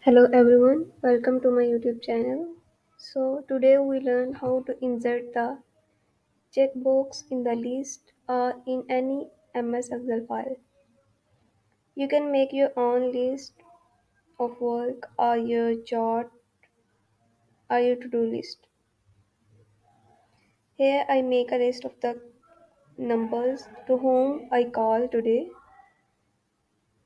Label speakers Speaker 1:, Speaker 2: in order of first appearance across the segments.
Speaker 1: Hello everyone, welcome to my YouTube channel. So today we learn how to insert the checkbox in the list or in any MS Excel file. You can make your own list of work or your chart or your to-do list. Here I make a list of the numbers to whom I call today.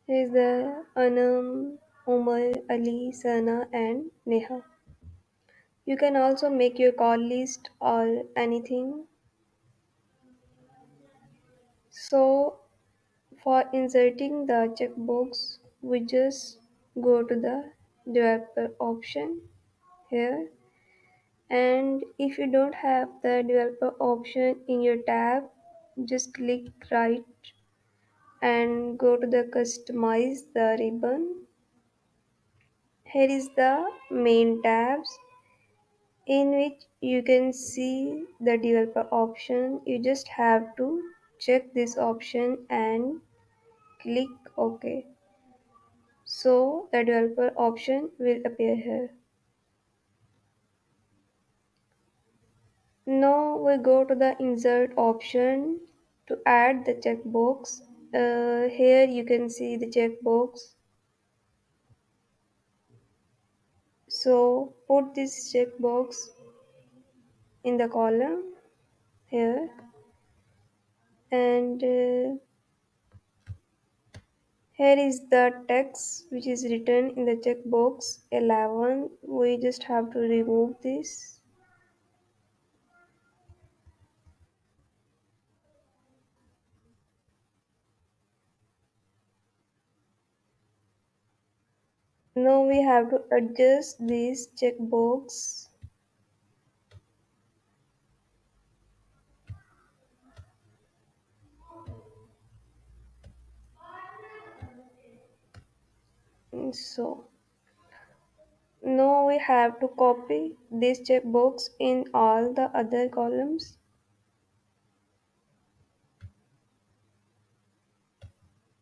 Speaker 1: Here is the Anam, Umar, Ali, Sana and Neha. You can also make your call list or anything. So for inserting the checkbox, we just go to the developer option here, and if you don't have the developer option in your tab, just click right and go to the customize the ribbon. Here is the main tabs in which you can see the developer option. You just have to check this option and click OK. So the developer option will appear here. Now we go to the insert option to add the checkbox. Here you can see the checkbox. So put this checkbox in the column here, and here is the text which is written in the checkbox 11. We just have to remove this. Now we have to adjust this checkbox. So now we have to copy this checkbox in all the other columns.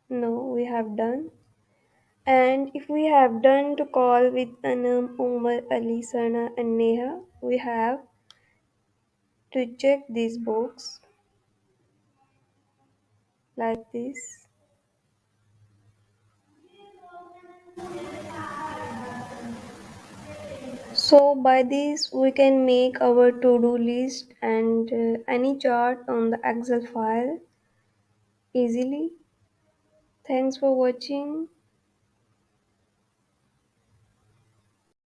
Speaker 1: No, we have done. And if we have done to call with Anam, Umar, Ali, Sana and Neha, we have to check this box like this. So by this we can make our to-do list and any chart on the Excel file easily. Thanks for watching.